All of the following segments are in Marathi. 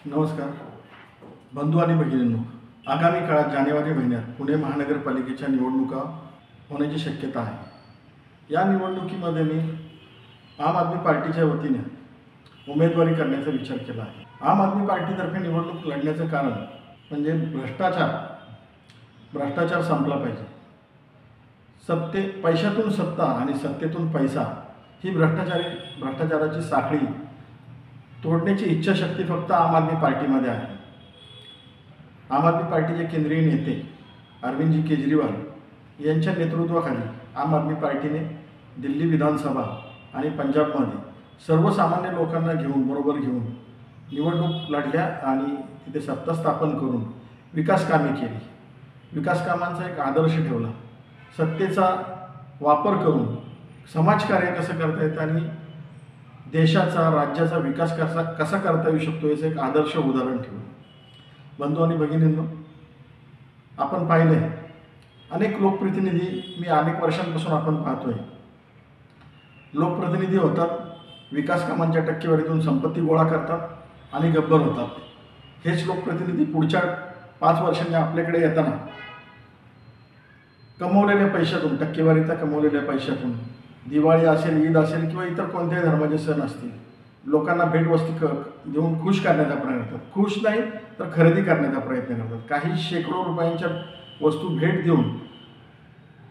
नमस्कार बंधू आणि भगिनींनो, आगामी काळात जानेवारी महिन्यात पुणे महानगरपालिकेच्या निवडणुका होण्याची शक्यता आहे। या निवडणुकीमध्ये मी आम आदमी पार्टीच्या वतीने उमेदवारी करण्याचा विचार केला आहे। आम आदमी पार्टीतर्फे निवडणूक लढण्याचं कारण म्हणजे भ्रष्टाचार संपला पाहिजे। पैशातून सत्ता आणि सत्तेतून पैसा ही भ्रष्टाचाराची साखळी तोडण्याची इच्छाशक्ती फक्त आम आदमी पार्टीमध्ये आहे। आम आदमी पार्टीचे केंद्रीय नेते अरविंदजी केजरीवाल यांच्या नेतृत्वाखाली आम आदमी पार्टीने दिल्ली विधानसभा आणि पंजाबमध्ये सर्वसामान्य लोकांना बरोबर घेऊन निवडणूक लढल्या आणि तिथे सत्ता स्थापन करून विकास कामे केली। विकास कामांचा एक आदर्श ठेवला। सत्तेचा वापर करून समाजकार्य कसं करता येतं आणि देशाचा राज्याचा विकास कसा करता येऊ शकतो याचं एक आदर्श उदाहरण ठेवलं। बंधू आणि भगिनींनो, आपण पाहिले अनेक लोकप्रतिनिधी मी अनेक वर्षांपासून आपण पाहतोय, लोकप्रतिनिधी होतात, विकास कामांच्या टक्केवारीतून संपत्ती गोळा करतात आणि गब्बर होतात। हेच लोकप्रतिनिधी पुढच्या 5 वर्षांनी आपल्याकडे येताना कमवलेल्या पैशातून, टक्केवारीचा कमवलेल्या पैशातून दिवाळी असेल, ईद असेल किंवा इतर कोणत्याही धर्माचे सण असतील, लोकांना भेटवस्तू देऊन खुश करण्याचा प्रयत्न करतात। खुश नाही तर खरेदी करण्याचा प्रयत्न करतात। काही शेकडो रुपयांच्या वस्तू भेट देऊन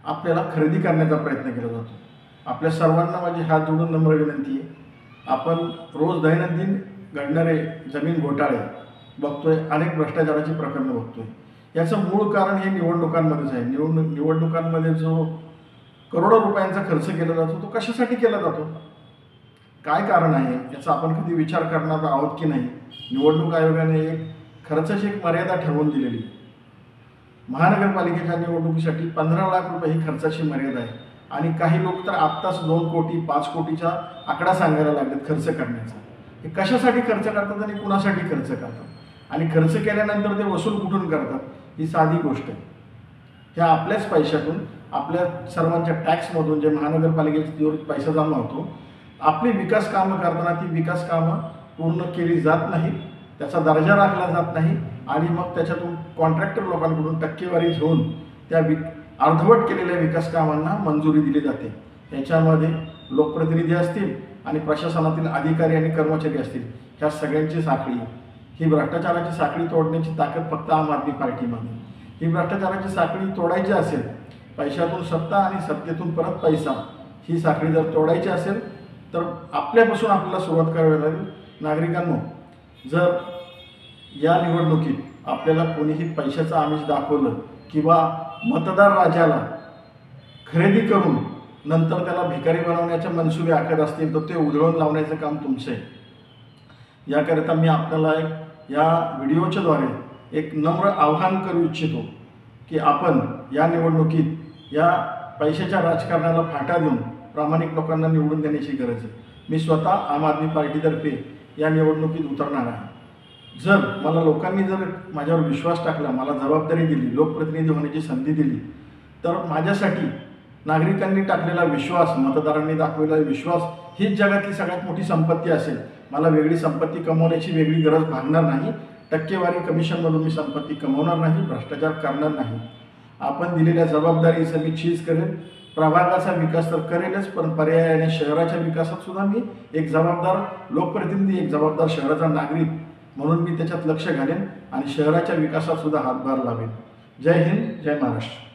आपल्याला खरेदी करण्याचा प्रयत्न केला जातो। आपल्या सर्वांना माझी हात जोडून नम्र विनंती आहे, आपण रोज दैनंदिन घडणारे जमीन घोटाळे बघतोय, अनेक भ्रष्टाचाराची प्रकरणं बघतोय। याचं मूळ कारण हे निवडणुकांमध्येच आहे। निवडणुकांमध्ये जो करोडो रुपयांचा खर्च केला जातो तो कशासाठी केला जातो, काय कारण आहे याचा आपण कधी विचार करणार आहोत की नाही। निवडणूक आयोगाने खर्चाची एक मर्यादा ठरवून दिलेली आहे। महानगरपालिकेच्या निवडणुकीसाठी 15 लाख रुपये ही खर्चाची मर्यादा आहे आणि काही लोक तर आत्ताच 2 कोटी 5 कोटीचा आकडा सांगायला लागलेत खर्च करण्याचा। हे कशासाठी खर्च करतात आणि कुणासाठी खर्च करतात आणि खर्च केल्यानंतर ते वसूल कुठून करतात ही साधी गोष्ट आहे। ह्या आपल्याच पैशातून, आपल्या सर्वांच्या टॅक्समधून जे महानगरपालिकेचा पैसा जमा होतो, आपली विकास कामं करताना ती विकास कामं पूर्ण केली जात नाही, त्याचा दर्जा राखला जात नाही आणि मग त्याच्यातून कॉन्ट्रॅक्टर लोकांकडून टक्केवारी घेऊन त्या अर्धवट केलेल्या विकास कामांना मंजुरी दिली जाते। याच्यामध्ये लोकप्रतिनिधी असतील आणि प्रशासनातील अधिकारी आणि कर्मचारी असतील, ह्या सगळ्यांची साखळी, ही भ्रष्टाचाराची साखळी तोडण्याची ताकद फक्त आम आदमी पार्टीमध्ये। ही भ्रष्टाचाराची साखळी तोडायची असेल, पैशातून सत्ता आणि सत्तेतून परत पैसा ही साखळी जर तोडायची असेल तर आपल्यापासून आपल्याला सुरुवात करावी लागेल। नागरिकांनो, जर या निवडणुकीत आपल्याला कोणीही पैशाचं आमिष दाखवलं किंवा मतदार राजाला खरेदी करून नंतर त्याला भिकारी बनवण्याचे मनसुबे आखत असतील तर ते उधळून लावण्याचं काम तुमचं आहे। याकरिता मी आपल्याला या व्हिडिओच्या द्वारे एक नम्र आवाहन करू इच्छितो की आपण या निवडणुकीत या पैशाच्या राजकारणाला फाटा देऊन प्रामाणिक लोकांना निवडून देण्याची गरज आहे। मी स्वतः आम आदमी पार्टीतर्फे या निवडणुकीत उतरणार आहे। जर मला लोकांनी माझ्यावर विश्वास टाकला, मला जबाबदारी दिली, लोकप्रतिनिधी होण्याची संधी दिली, तर माझ्यासाठी नागरिकांनी टाकलेला विश्वास, मतदारांनी दाखवलेला विश्वास हीच जगातली सगळ्यात मोठी संपत्ती असेल। मला वेगळी संपत्ती कमवण्याची वेगळी गरज भागणार नाही। टक्केवारी कमिशनमधून मी संपत्ती कमवणार नाही, भ्रष्टाचार करणार नाही। आपण दिलेल्या जबाबदारीचं मी चीज करेल। प्रभागाचा विकास तर करेलच, पण पर्यायाने शहराच्या विकासात सुद्धा मी एक जबाबदार लोकप्रतिनिधी, एक जबाबदार शहराचा नागरिक म्हणून मी त्याच्यात लक्ष घालेन आणि शहराच्या विकासात सुद्धा हातभार लावेन। जय हिंद, जय महाराष्ट्र।